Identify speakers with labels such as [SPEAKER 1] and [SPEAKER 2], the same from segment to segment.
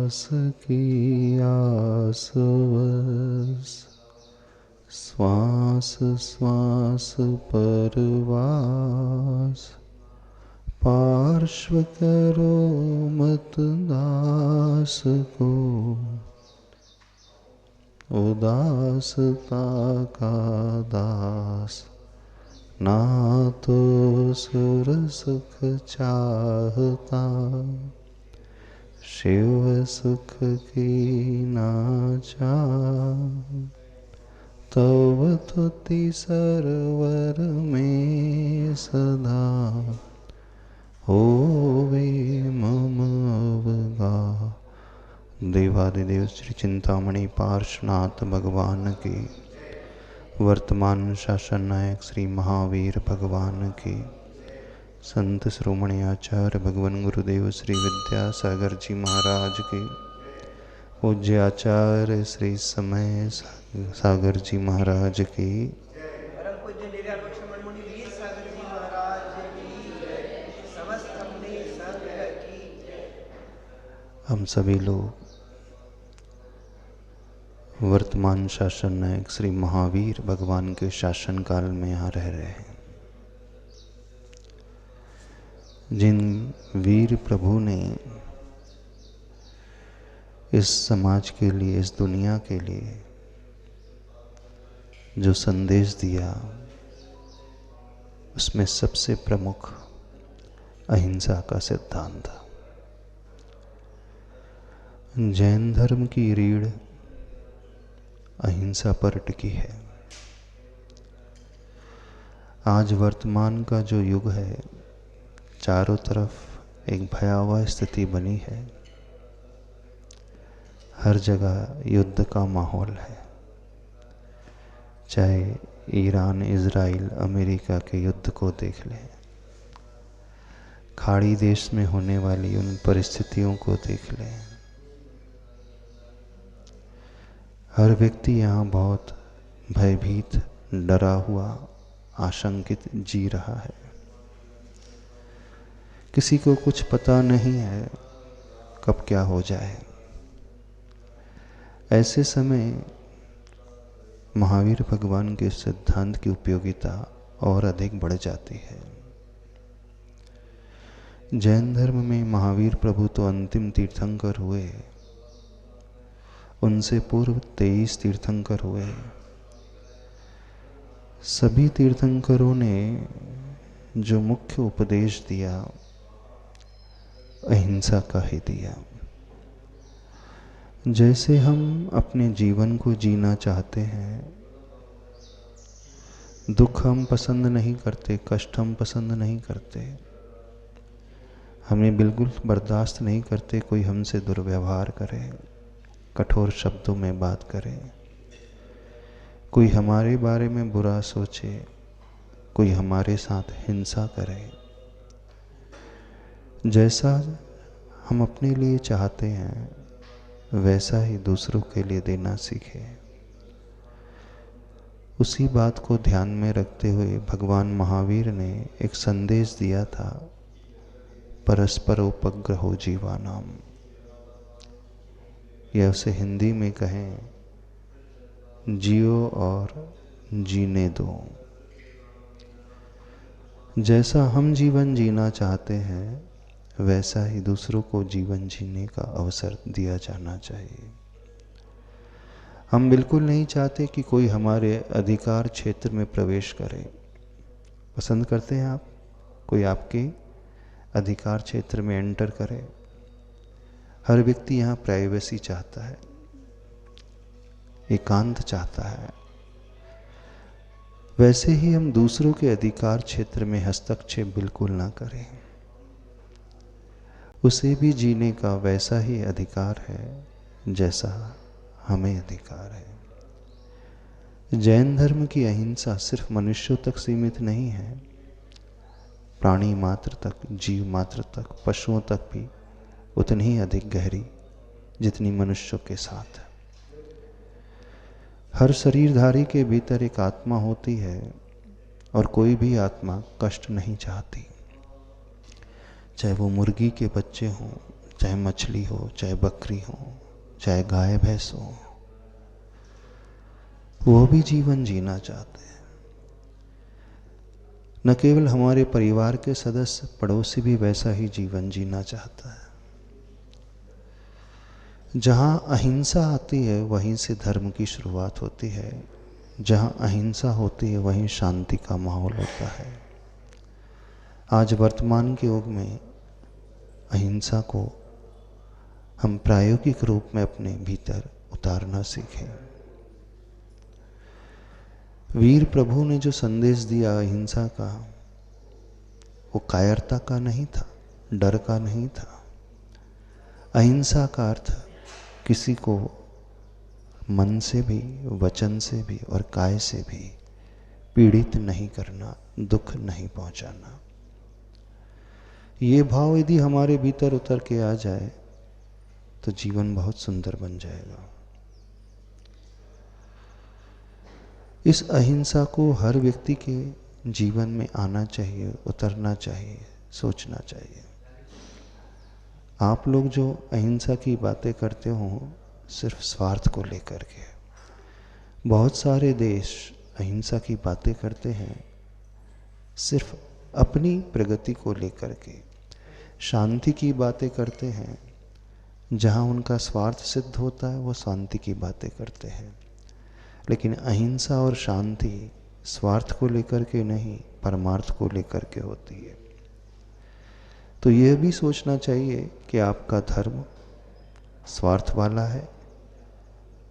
[SPEAKER 1] श्वास की आसवस, श्वास श्वास परवास, पार्श्व करो मत दास को, उदासता का दास, ना तो सुर सुख चाहता, शिव सुख की ना चाह, तव तुति सरवर में सदा, होवे मम अवगाह। देवादिदेव श्री चिंतामणि पार्श्वनाथ भगवान की, वर्तमान शासन नायक श्री महावीर भगवान की, संत श्रोमणी आचार्य भगवान गुरुदेव श्री विद्यासागर जी महाराज की, पूज्य आचार्य श्री समय सागर जी महाराज की, हम सभी लोग वर्तमान शासन नायक श्री महावीर भगवान के शासन काल में यहाँ रह रहे हैं। जिन वीर प्रभु ने इस समाज के लिए, इस दुनिया के लिए जो संदेश दिया, उसमें सबसे प्रमुख अहिंसा का सिद्धांत। जैन धर्म की रीढ़ अहिंसा पर टिकी है। आज वर्तमान का जो युग है, चारों तरफ एक भयावह स्थिति बनी है। हर जगह युद्ध का माहौल है, चाहे ईरान, इजराइल, अमेरिका के युद्ध को देख लें, खाड़ी देश में होने वाली उन परिस्थितियों को देख लें। हर व्यक्ति यहाँ बहुत भयभीत, डरा हुआ, आशंकित जी रहा है। किसी को कुछ पता नहीं है कब क्या हो जाए। ऐसे समय महावीर भगवान के सिद्धांत की उपयोगिता और अधिक बढ़ जाती है। जैन धर्म में महावीर प्रभु तो अंतिम तीर्थंकर हुए, उनसे पूर्व 23 तीर्थंकर हुए। सभी तीर्थंकरों ने जो मुख्य उपदेश दिया, अहिंसा का ही दिया। जैसे हम अपने जीवन को जीना चाहते हैं, दुख हम पसंद नहीं करते, कष्ट हम पसंद नहीं करते, हमें बिल्कुल बर्दाश्त नहीं करते कोई हमसे दुर्व्यवहार करे, कठोर शब्दों में बात करे, कोई हमारे बारे में बुरा सोचे, कोई हमारे साथ हिंसा करे। जैसा हम अपने लिए चाहते हैं, वैसा ही दूसरों के लिए देना सीखें। उसी बात को ध्यान में रखते हुए भगवान महावीर ने एक संदेश दिया था, परस्पर उपग्रहो जीवानाम, या उसे हिंदी में कहें, जियो और जीने दो। जैसा हम जीवन जीना चाहते हैं, वैसा ही दूसरों को जीवन जीने का अवसर दिया जाना चाहिए। हम बिल्कुल नहीं चाहते कि कोई हमारे अधिकार क्षेत्र में प्रवेश करे। पसंद करते हैं आप कोई आपके अधिकार क्षेत्र में एंटर करे? हर व्यक्ति यहाँ प्राइवेसी चाहता है, एकांत चाहता है। वैसे ही हम दूसरों के अधिकार क्षेत्र में हस्तक्षेप बिल्कुल ना करें। उसे भी जीने का वैसा ही अधिकार है जैसा हमें अधिकार है। जैन धर्म की अहिंसा सिर्फ मनुष्यों तक सीमित नहीं है, प्राणी मात्र तक, जीव मात्र तक, पशुओं तक भी उतनी ही अधिक गहरी जितनी मनुष्यों के साथ है। हर शरीरधारी के भीतर एक आत्मा होती है और कोई भी आत्मा कष्ट नहीं चाहती। चाहे वो मुर्गी के बच्चे हों, चाहे मछली हो, चाहे बकरी हो, चाहे गाय भैंस हो, वो भी जीवन जीना चाहते हैं। न केवल हमारे परिवार के सदस्य, पड़ोसी भी वैसा ही जीवन जीना चाहता है। जहाँ अहिंसा आती है वहीं से धर्म की शुरुआत होती है। जहाँ अहिंसा होती है वहीं शांति का माहौल होता है। आज वर्तमान के युग में अहिंसा को हम प्रायोगिक रूप में अपने भीतर उतारना सीखें। वीर प्रभु ने जो संदेश दिया अहिंसा का, वो कायरता का नहीं था, डर का नहीं था। अहिंसा का अर्थ किसी को मन से भी, वचन से भी और काय से भी पीड़ित नहीं करना, दुख नहीं पहुंचाना। ये भाव यदि हमारे भीतर उतर के आ जाए तो जीवन बहुत सुंदर बन जाएगा। इस अहिंसा को हर व्यक्ति के जीवन में आना चाहिए, उतरना चाहिए, सोचना चाहिए। आप लोग जो अहिंसा की बातें करते हो सिर्फ स्वार्थ को लेकर के, बहुत सारे देश अहिंसा की बातें करते हैं सिर्फ अपनी प्रगति को लेकर के, शांति की बातें करते हैं जहां उनका स्वार्थ सिद्ध होता है वो शांति की बातें करते हैं। लेकिन अहिंसा और शांति स्वार्थ को लेकर के नहीं, परमार्थ को लेकर के होती है। तो यह भी सोचना चाहिए कि आपका धर्म स्वार्थ वाला है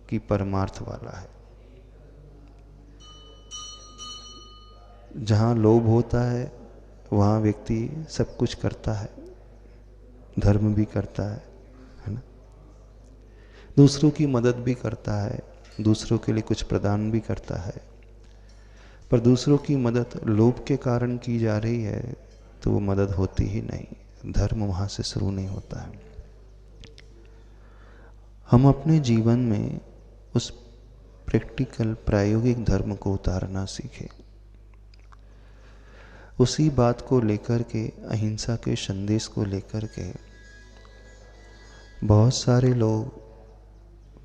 [SPEAKER 1] कि परमार्थ वाला है। जहाँ लोभ होता है वहाँ व्यक्ति सब कुछ करता है, धर्म भी करता है ना, दूसरों की मदद भी करता है, दूसरों के लिए कुछ प्रदान भी करता है। पर दूसरों की मदद लोभ के कारण की जा रही है तो वो मदद होती ही नहीं, धर्म वहाँ से शुरू नहीं होता है। हम अपने जीवन में उस प्रैक्टिकल प्रायोगिक धर्म को उतारना सीखें। उसी बात को लेकर के, अहिंसा के संदेश को लेकर के बहुत सारे लोग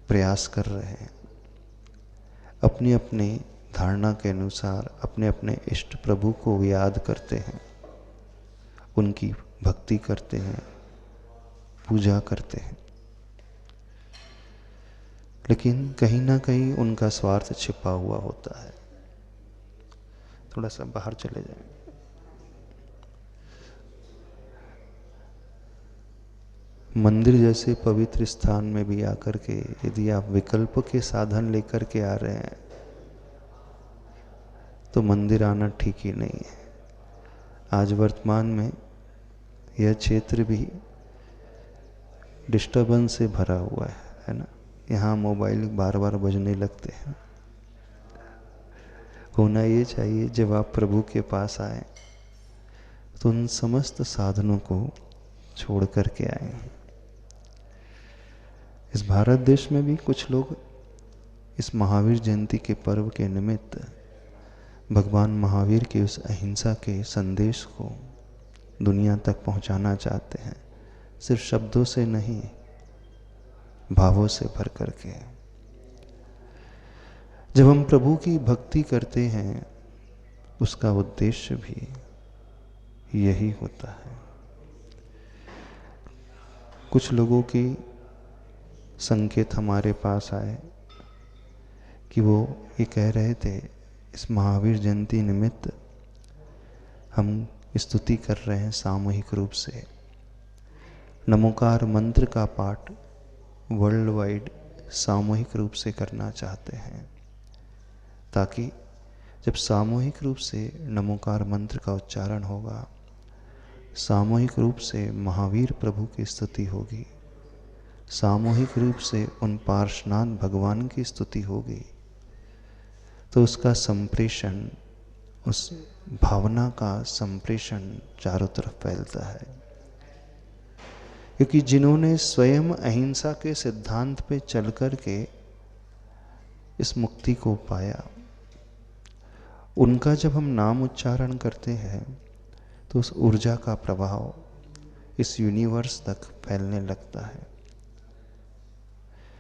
[SPEAKER 1] प्रयास कर रहे हैं। अपनी अपनी धारणा के अनुसार अपने अपने इष्ट प्रभु को याद करते हैं, उनकी भक्ति करते हैं, पूजा करते हैं। लेकिन कहीं ना कहीं उनका स्वार्थ छिपा हुआ होता है। थोड़ा सा बाहर चले जाएं। मंदिर जैसे पवित्र स्थान में भी आकर के यदि आप विकल्प के साधन लेकर के आ रहे हैं तो मंदिर आना ठीक ही नहीं है। आज वर्तमान में यह क्षेत्र भी डिस्टर्बेंस से भरा हुआ है ना। यहाँ मोबाइल बार बार बजने लगते हैं। होना ये चाहिए जब आप प्रभु के पास आए तो उन समस्त साधनों को छोड़ करके आए। इस भारत देश में भी कुछ लोग इस महावीर जयंती के पर्व के निमित्त भगवान महावीर के उस अहिंसा के संदेश को दुनिया तक पहुंचाना चाहते हैं, सिर्फ शब्दों से नहीं, भावों से भर करके। जब हम प्रभु की भक्ति करते हैं उसका उद्देश्य भी यही होता है। कुछ लोगों की संकेत हमारे पास आए कि वो ये कह रहे थे इस महावीर जयंती निमित्त हम स्तुति कर रहे हैं सामूहिक रूप से। नमोकार मंत्र का पाठ वर्ल्ड वाइड सामूहिक रूप से करना चाहते हैं, ताकि जब सामूहिक रूप से नमोकार मंत्र का उच्चारण होगा, सामूहिक रूप से महावीर प्रभु की स्तुति होगी, सामूहिक रूप से उन पार्श्वनाथ भगवान की स्तुति होगी, तो उसका संप्रेषण, उस भावना का संप्रेषण चारों तरफ फैलता है। क्योंकि जिन्होंने स्वयं अहिंसा के सिद्धांत पे चल कर के इस मुक्ति को पाया, उनका जब हम नाम उच्चारण करते हैं तो उस ऊर्जा का प्रभाव इस यूनिवर्स तक फैलने लगता है।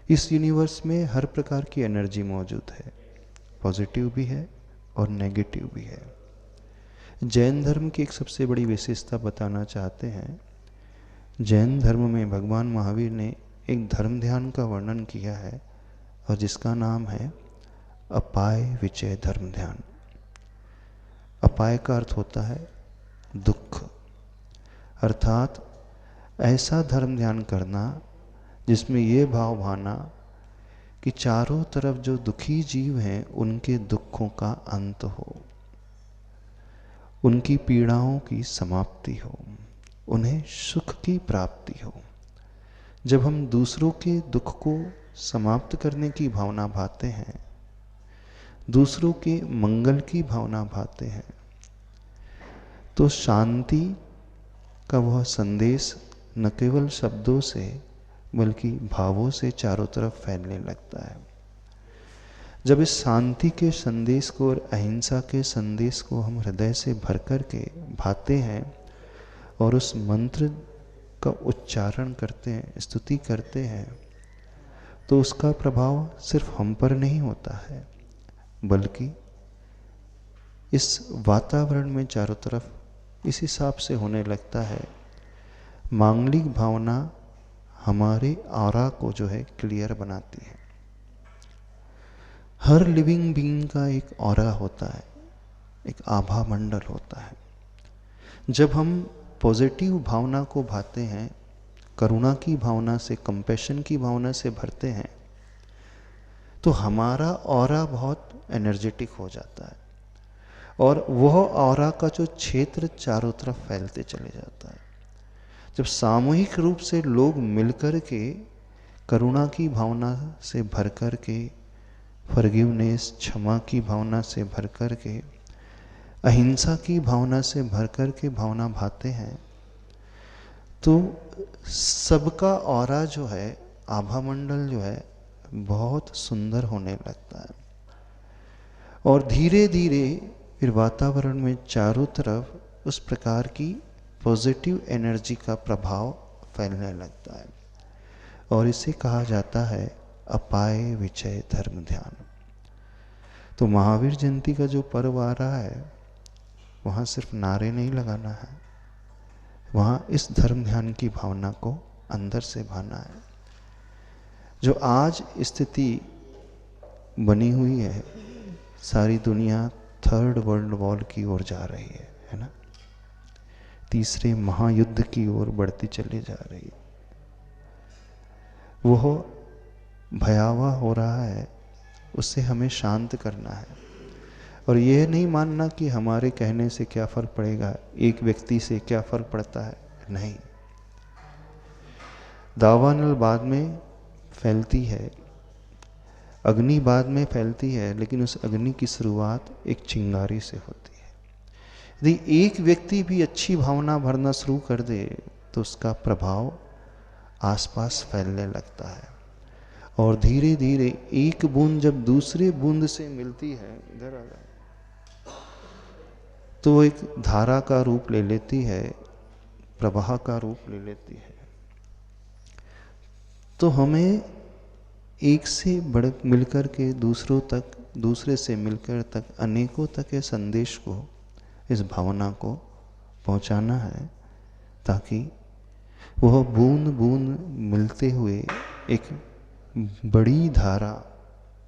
[SPEAKER 1] इस यूनिवर्स में हर प्रकार की एनर्जी मौजूद है, पॉजिटिव भी है और नेगेटिव भी है। जैन धर्म की एक सबसे बड़ी विशेषता बताना चाहते हैं। जैन धर्म में भगवान महावीर ने एक धर्म ध्यान का वर्णन किया है और जिसका नाम है अपाय विजय धर्म ध्यान। अपाय का अर्थ होता है दुख, अर्थात ऐसा धर्म ध्यान करना जिसमें ये भाव भाना कि चारों तरफ जो दुखी जीव हैं उनके दुखों का अंत हो, उनकी पीड़ाओं की समाप्ति हो, उन्हें सुख की प्राप्ति हो। जब हम दूसरों के दुख को समाप्त करने की भावना भाते हैं, दूसरों के मंगल की भावना भाते हैं, तो शांति का वह संदेश न केवल शब्दों से बल्कि भावों से चारों तरफ फैलने लगता है। जब इस शांति के संदेश को और अहिंसा के संदेश को हम हृदय से भर कर के भाते हैं और उस मंत्र का उच्चारण करते हैं, स्तुति करते हैं, तो उसका प्रभाव सिर्फ हम पर नहीं होता है बल्कि इस वातावरण में चारों तरफ इस हिसाब से होने लगता है। मांगलिक भावना हमारे ऑरा को जो है क्लियर बनाती है। हर लिविंग बीइंग का एक ऑरा होता है, एक आभा मंडल होता है। जब हम पॉजिटिव भावना को भाते हैं, करुणा की भावना से, कंपैशन की भावना से भरते हैं, तो हमारा ऑरा बहुत एनर्जेटिक हो जाता है और वह ऑरा का जो क्षेत्र चारों तरफ फैलते चले जाता है। जब सामूहिक रूप से लोग मिलकर के करुणा की भावना से भर कर के, फॉरगिवनेस, क्षमा की भावना से भर कर के, अहिंसा की भावना से भर कर के भावना भाते हैं, तो सबका ऑरा जो है, आभा मंडल जो है, बहुत सुंदर होने लगता है और धीरे धीरे फिर वातावरण में चारों तरफ उस प्रकार की पॉजिटिव एनर्जी का प्रभाव फैलने लगता है और इसे कहा जाता है अपाय विजय धर्म ध्यान। तो महावीर जयंती का जो पर्व आ रहा है, वहाँ सिर्फ नारे नहीं लगाना है, वहाँ इस धर्म ध्यान की भावना को अंदर से भाना है। जो आज स्थिति बनी हुई है, सारी दुनिया थर्ड वर्ल्ड वॉर की ओर जा रही है ना, तीसरे महायुद्ध की ओर बढ़ती चली जा रही है। वह भयावह हो रहा है, उससे हमें शांत करना है और यह नहीं मानना कि हमारे कहने से क्या फर्क पड़ेगा, एक व्यक्ति से क्या फर्क पड़ता है। नहीं, दावानल बाद में फैलती है, अग्नि बाद में फैलती है, लेकिन उस अग्नि की शुरुआत एक चिंगारी से होती है। यदि एक व्यक्ति भी अच्छी भावना भरना शुरू कर दे तो उसका प्रभाव आसपास फैलने लगता है और धीरे धीरे एक बूंद जब दूसरे बूंद से मिलती है, इधर आ जाए, तो वो एक धारा का रूप ले लेती है, प्रवाह का रूप ले लेती है। तो हमें एक से बढ़ मिलकर के दूसरों तक, दूसरे से मिलकर तक, अनेकों तक के संदेश को, इस भावना को पहुंचाना है ताकि वह बूंद बूंद मिलते हुए एक बड़ी धारा,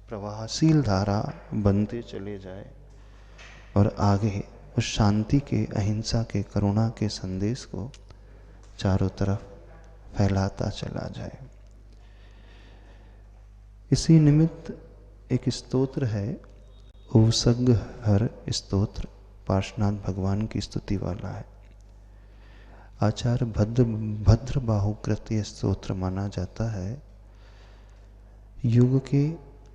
[SPEAKER 1] प्रवाहशील धारा बनते चले जाए और आगे उस शांति के, अहिंसा के, करुणा के संदेश को चारों तरफ फैलाता चला जाए। इसी निमित्त एक स्तोत्र है, उवसग हर स्तोत्र, पार्श्वनाथ भगवान की स्तुति वाला है। आचार्य भद्र बाहुकृत यह स्तोत्र माना जाता है। युग के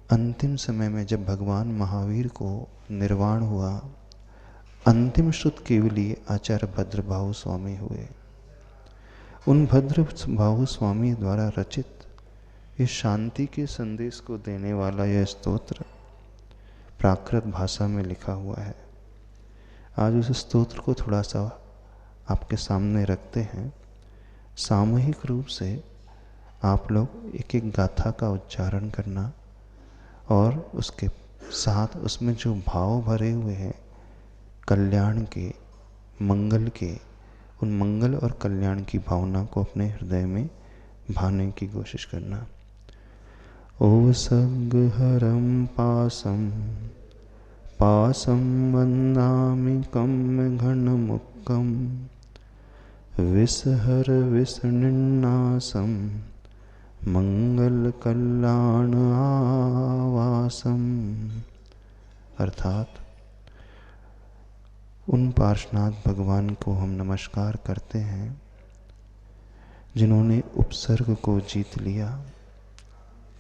[SPEAKER 1] अंतिम समय में जब भगवान महावीर को निर्वाण हुआ, अंतिम श्रुत केवली आचार्य भद्रबाहु स्वामी हुए। उन भद्रबाहु स्वामी द्वारा रचित इस शांति के संदेश को देने वाला यह स्तोत्र प्राकृत भाषा में लिखा हुआ है। आज उस स्तोत्र को थोड़ा सा आपके सामने रखते हैं सामूहिक रूप से आप लोग एक एक गाथा का उच्चारण करना और उसके साथ उसमें जो भाव भरे हुए हैं कल्याण के, मंगल के, उन मंगल और कल्याण की भावना को अपने हृदय में भाने की कोशिश करना। ओ सगहरं पासं पासं वन्दामि कं घनमुक्कं विसहर विसनिन्नासं मंगल कल्याण आवासम। अर्थात उन पार्श्वनाथ भगवान को हम नमस्कार करते हैं जिन्होंने उपसर्ग को जीत लिया,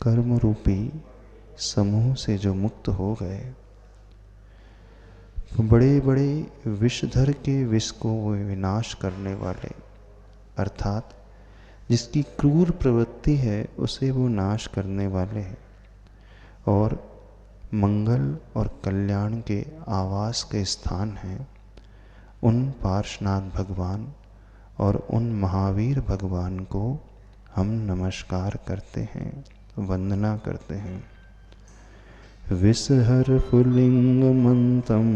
[SPEAKER 1] कर्म रूपी समूह से जो मुक्त हो गए, बड़े बड़े विषधर के विष को विनाश करने वाले, अर्थात जिसकी क्रूर प्रवृत्ति है उसे वो नाश करने वाले हैं और मंगल और कल्याण के आवास के स्थान हैं उन पार्श्वनाथ भगवान और उन महावीर भगवान को हम नमस्कार करते हैं, वंदना करते हैं। विसहर पुलिंगमंतं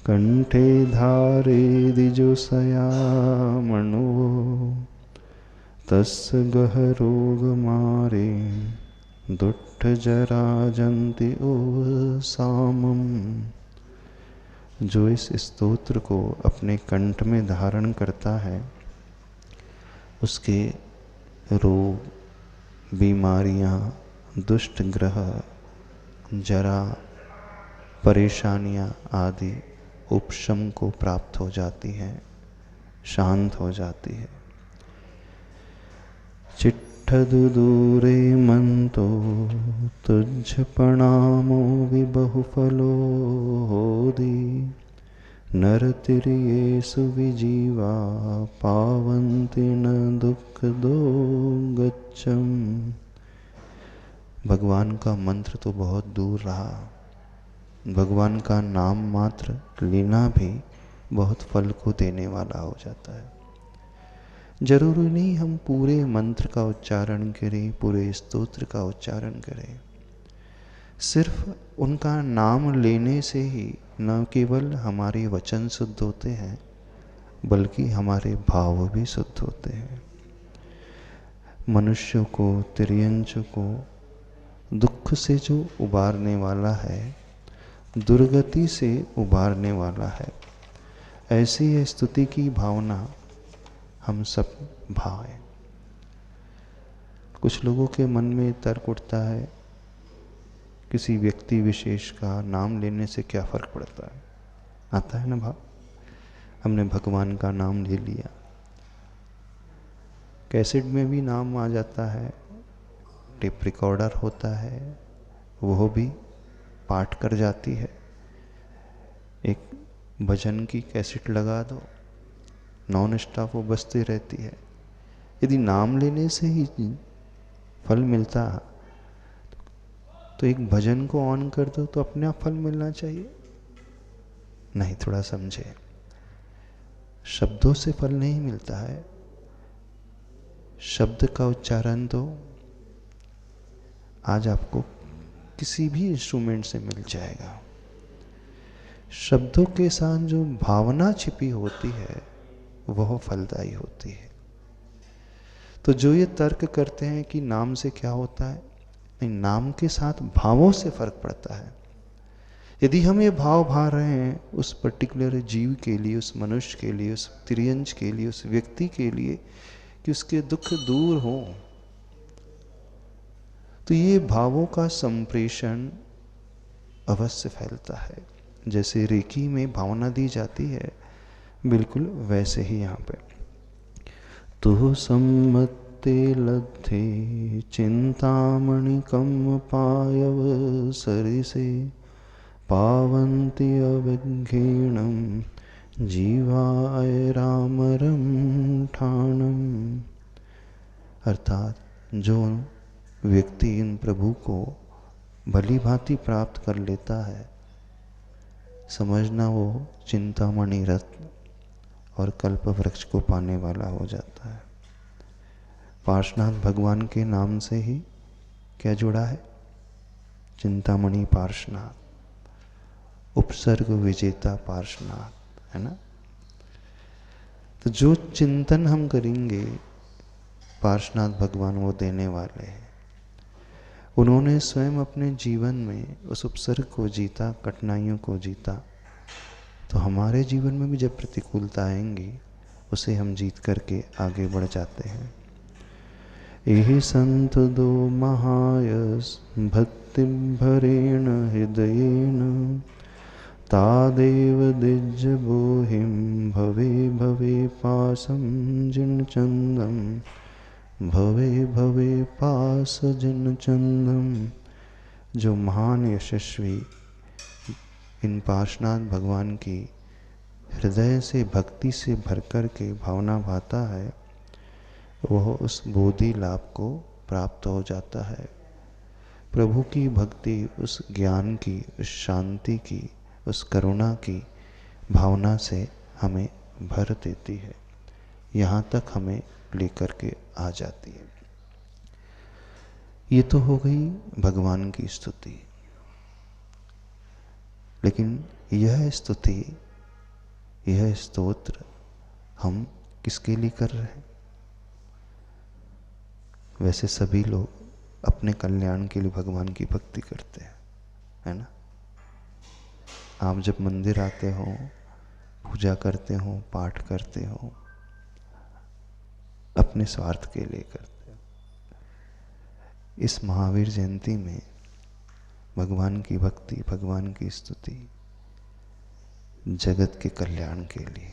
[SPEAKER 1] कंठे धारे द्विजोषयामणो तस्य गहरोग मारे दुष्ट जराजन्ति ओसामम। जो इस स्तोत्र को अपने कंठ में धारण करता है उसके रोग, बीमारियां, दुष्ट ग्रह, जरा, परेशानियां आदि उपशम को प्राप्त हो जाती हैं, शांत हो जाती है। चिट्ठदुदूरे मंतो तुझ प्रणामो विबहुफलो होदी नरतिर्येषु विजीवा पावन्ति न दुख दो गच्छम। भगवान का मंत्र तो बहुत दूर रहा, भगवान का नाम मात्र लेना भी बहुत फल को देने वाला हो जाता है। जरूरी नहीं हम पूरे मंत्र का उच्चारण करें, पूरे स्तोत्र का उच्चारण करें। सिर्फ उनका नाम लेने से ही न केवल हमारे वचन शुद्ध होते हैं बल्कि हमारे भाव भी शुद्ध होते हैं। मनुष्यों को, तिर्यंच को दुख से जो उबारने वाला है, दुर्गति से उबारने वाला है, ऐसी है स्तुति की भावना हम सब भाएं। कुछ लोगों के मन में तर्क उठता है किसी व्यक्ति विशेष का नाम लेने से क्या फर्क पड़ता है। आता है ना भाव, हमने भगवान का नाम ले लिया, कैसेट में भी नाम आ जाता है, टेप रिकॉर्डर होता है वो भी पाठ कर जाती है। एक भजन की कैसेट लगा दो, नॉन स्टॉप वो बजती रहती है। यदि नाम लेने से ही फल मिलता तो एक भजन को ऑन कर दो तो अपने आप फल मिलना चाहिए। नहीं, थोड़ा समझे, शब्दों से फल नहीं मिलता है, शब्द का उच्चारण तो आज आपको किसी भी इंस्ट्रूमेंट से मिल जाएगा। शब्दों के साथ जो भावना छिपी होती है वह फलदायी होती है। तो जो ये तर्क करते हैं कि नाम से क्या होता है, नहीं, नाम के साथ भावों से फर्क पड़ता है। यदि हम ये भाव भा रहे हैं उस पर्टिकुलर जीव के लिए, उस मनुष्य के लिए, उस तिर्यंच के लिए, उस व्यक्ति के लिए कि उसके दुख दूर हो, तो ये भावों का संप्रेषण अवश्य फैलता है। जैसे रेकी में भावना दी जाती है, बिल्कुल वैसे ही यहाँ पे तु सम्मते लब्धे चिंतामणि कम पायव सरिसे पावन्ति अविघ्नेणं जीवाय रामरम ठाणम। अर्थात जो व्यक्ति इन प्रभु को भली भांति प्राप्त कर लेता है, समझना वो चिंतामणि रत्न और कल्प वृक्ष को पाने वाला हो जाता है। पार्श्वनाथ भगवान के नाम से ही क्या जुड़ा है? चिंतामणि पार्श्वनाथ, उपसर्ग विजेता पार्श्वनाथ, है ना। तो जो चिंतन हम करेंगे पार्श्वनाथ भगवान वो देने वाले हैं। उन्होंने स्वयं अपने जीवन में उस उपसर्ग को जीता, कठिनाइयों को जीता। तो हमारे जीवन में भी जब प्रतिकूलता आएंगी उसे हम जीत करके आगे बढ़ जाते हैं। एहि संत दो महायस भक्ति भरेण हृदयेन तादेव दिज बोहिम भवे भवे पासम जिन चंदम भवे भवे पास जिन चंदम। जो महान यशस्वी इन पार्श्वनाथ भगवान की हृदय से भक्ति से भरकर के भावना भाता है, वह उस बोधि लाभ को प्राप्त हो जाता है। प्रभु की भक्ति उस ज्ञान की, उस शांति की, उस करुणा की भावना से हमें भर देती है, यहाँ तक हमें लेकर के आ जाती है। ये तो हो गई भगवान की स्तुति। लेकिन यह स्तुति, यह स्तोत्र हम किसके लिए कर रहे हैं? वैसे सभी लोग अपने कल्याण के लिए भगवान की भक्ति करते हैं, है ना। आप जब मंदिर आते हो, पूजा करते हो, पाठ करते हो, अपने स्वार्थ के लिए करते हो। इस महावीर जयंती में भगवान की भक्ति, भगवान की स्तुति जगत के कल्याण के लिए,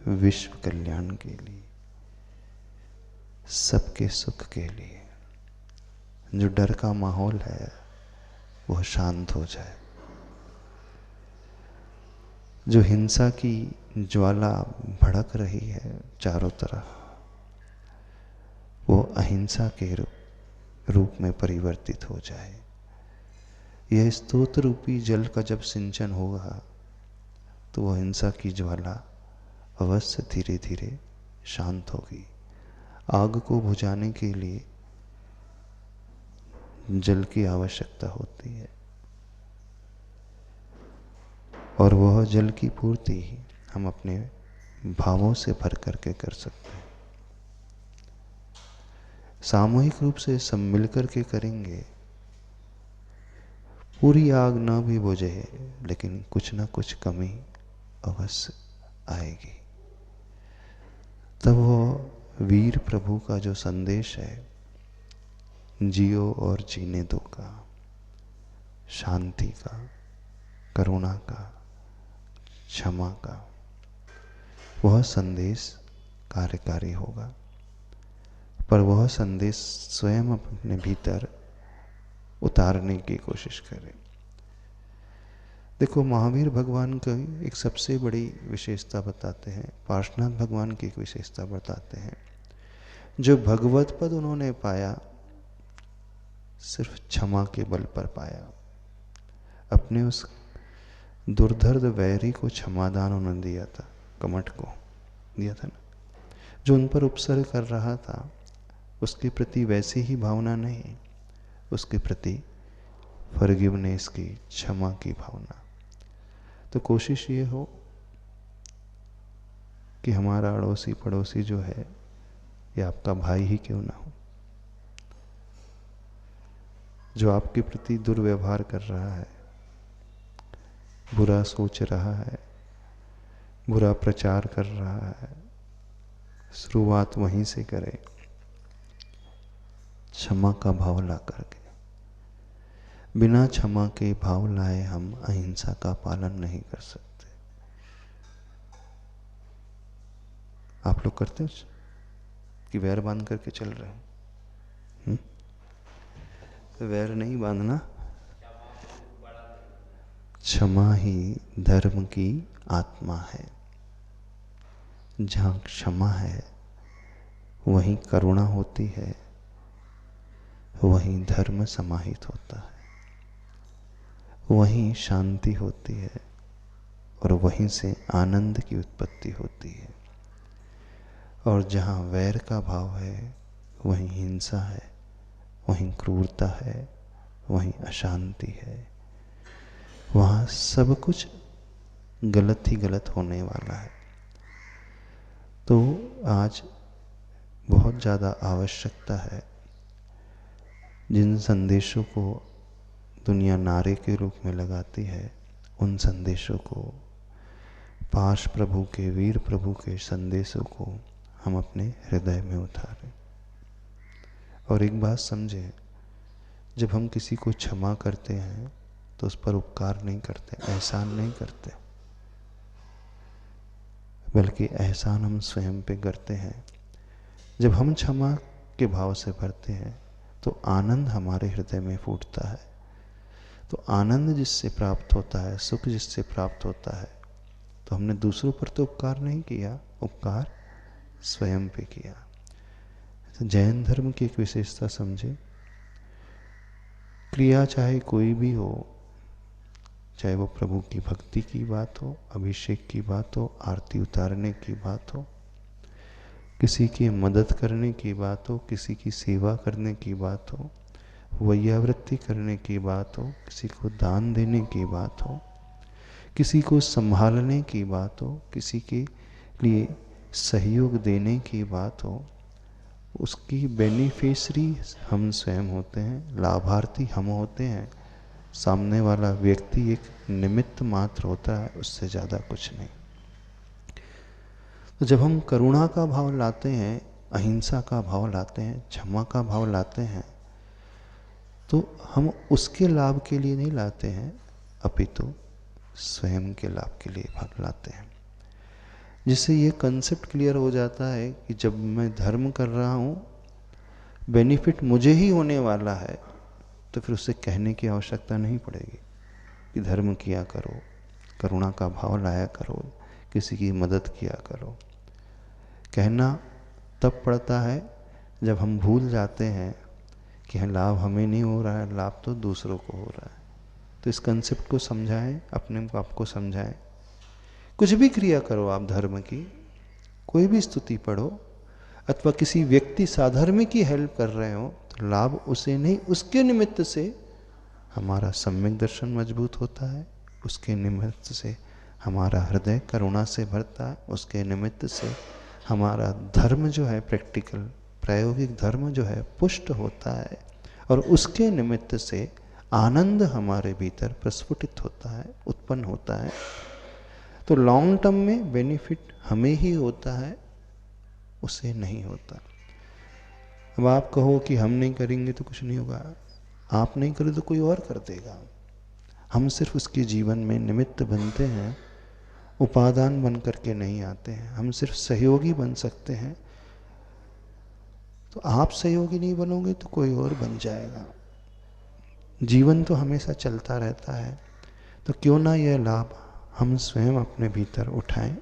[SPEAKER 1] विश्व कल्याण के लिए, सबके सुख के लिए। जो डर का माहौल है वह शांत हो जाए, जो हिंसा की ज्वाला भड़क रही है चारों तरफ, वो अहिंसा के रूप में परिवर्तित हो जाए। यह स्तोत्र रूपी जल का जब सिंचन होगा तो वह हिंसा की ज्वाला अवश्य धीरे धीरे शांत होगी। आग को बुझाने के लिए जल की आवश्यकता होती है, और वह जल की पूर्ति हम अपने भावों से भर करके कर सकते हैं। सामूहिक रूप से सब मिलकर के करेंगे, पूरी आग ना भी बुझे लेकिन कुछ ना कुछ कमी अवश्य आएगी। तब वो वीर प्रभु का जो संदेश है, जियो और जीने दो का, शांति का, करुणा का, क्षमा का, वह संदेश कार्यकारी होगा। पर वह संदेश स्वयं अपने भीतर उतारने की कोशिश करें। देखो, महावीर भगवान का एक सबसे बड़ी विशेषता बताते हैं, पार्श्वनाथ भगवान की एक विशेषता बताते हैं। जो भगवत पद उन्होंने पाया सिर्फ क्षमा के बल पर पाया। अपने उस दुर्धर्ष वैरी को क्षमादान उन्होंने दिया था, कमठ को दिया था ना। जो उन पर उपसर्ग कर रहा था उसके प्रति वैसी ही भावना नहीं, उसके प्रति फॉरगिवनेस की, क्षमा की भावना। तो कोशिश ये हो कि हमारा अड़ोसी पड़ोसी जो है, ये आपका भाई ही क्यों ना हो, जो आपके प्रति दुर्व्यवहार कर रहा है, बुरा सोच रहा है, बुरा प्रचार कर रहा है, शुरुआत वहीं से करें, क्षमा का भाव ला करके। बिना क्षमा के भाव लाए हम अहिंसा का पालन नहीं कर सकते। आप लोग करते हो कि वैर बांध करके चल रहे हैं? वैर नहीं बांधना, क्षमा ही धर्म की आत्मा है। जहाँ क्षमा है वहीं करुणा होती है, वहीं धर्म समाहित होता है, वहीं शांति होती है और वहीं से आनंद की उत्पत्ति होती है। और जहाँ वैर का भाव है वहीं हिंसा है, वहीं क्रूरता है, वहीं अशांति है। वहाँ सब कुछ गलत ही गलत होने वाला है। तो आज बहुत ज़्यादा आवश्यकता है, जिन संदेशों को दुनिया नारे के रूप में लगाती है, उन संदेशों को, पाश प्रभु के, वीर प्रभु के संदेशों को हम अपने हृदय में उतारें। और एक बात समझें, जब हम किसी को क्षमा करते हैं तो उस पर उपकार नहीं करते, एहसान नहीं करते, बल्कि एहसान हम स्वयं पे करते हैं। जब हम क्षमा के भाव से भरते हैं तो आनंद हमारे हृदय में फूटता है। तो आनंद जिससे प्राप्त होता है, सुख जिससे प्राप्त होता है, तो हमने दूसरों पर तो उपकार नहीं किया, उपकार स्वयं पे किया। तो जैन धर्म की एक विशेषता समझे, क्रिया चाहे कोई भी हो, चाहे वो प्रभु की भक्ति की बात हो, अभिषेक की बात हो, आरती उतारने की बात हो, किसी की मदद करने की बात हो, किसी की सेवा करने की बात हो, वैयावृत्ति करने की बात हो, किसी को दान देने की बात हो, किसी को संभालने की बात हो, किसी के लिए सहयोग देने की बात हो, उसकी बेनिफिशरी हम स्वयं होते हैं, लाभार्थी हम होते हैं। सामने वाला व्यक्ति एक निमित्त मात्र होता है, उससे ज़्यादा कुछ नहीं। तो जब हम करुणा का भाव लाते हैं, अहिंसा का भाव लाते हैं, क्षमा का भाव लाते हैं, तो हम उसके लाभ के लिए नहीं लाते हैं, अपितु स्वयं के लाभ के लिए भाग लाते हैं। जिससे ये कंसेप्ट क्लियर हो जाता है कि जब मैं धर्म कर रहा हूँ, बेनिफिट मुझे ही होने वाला है, तो फिर उससे कहने की आवश्यकता नहीं पड़ेगी कि धर्म किया करो, करुणा का भाव लाया करो, किसी की मदद किया करो। कहना तब पड़ता है जब हम भूल जाते हैं कि लाभ हमें नहीं हो रहा है, लाभ तो दूसरों को हो रहा है। तो इस कंसेप्ट को समझाएं, अपने आप को समझाएं। कुछ भी क्रिया करो आप धर्म की, कोई भी स्तुति पढ़ो, अथवा किसी व्यक्ति साधर्मी की हेल्प कर रहे हो, तो लाभ उसे नहीं, उसके निमित्त से हमारा सम्यक दर्शन मजबूत होता है, उसके निमित्त से हमारा हृदय करुणा से भरता है, उसके निमित्त से हमारा धर्म जो है, प्रैक्टिकल प्रायोगिक धर्म जो है, पुष्ट होता है, और उसके निमित्त से आनंद हमारे भीतर प्रस्फुटित होता है, उत्पन्न होता है। तो लॉन्ग टर्म में बेनिफिट हमें ही होता है, उसे नहीं होता। अब आप कहो कि हम नहीं करेंगे तो कुछ नहीं होगा, आप नहीं करो तो कोई और कर देगा। हम सिर्फ उसके जीवन में निमित्त बनते हैं, उपादान बन करके नहीं आते हैं। हम सिर्फ सहयोगी बन सकते हैं। तो आप सहयोगी नहीं बनोगे तो कोई और बन जाएगा। जीवन तो हमेशा चलता रहता है, तो क्यों ना यह लाभ हम स्वयं अपने भीतर उठाएं।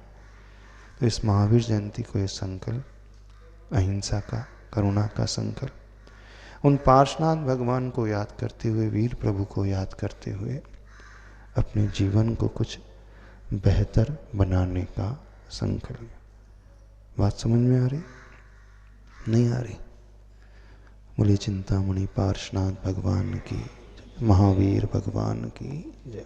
[SPEAKER 1] तो इस महावीर जयंती को ये संकल्प, अहिंसा का, करुणा का संकल्प, उन पार्श्वनाथ भगवान को याद करते हुए, वीर प्रभु को याद करते हुए अपने जीवन को कुछ बेहतर बनाने का संकल्प। बात समझ में आ रही? नहीं आ रही? बोलिए चिंतामणि पार्श्वनाथ भगवान की, महावीर भगवान की जय।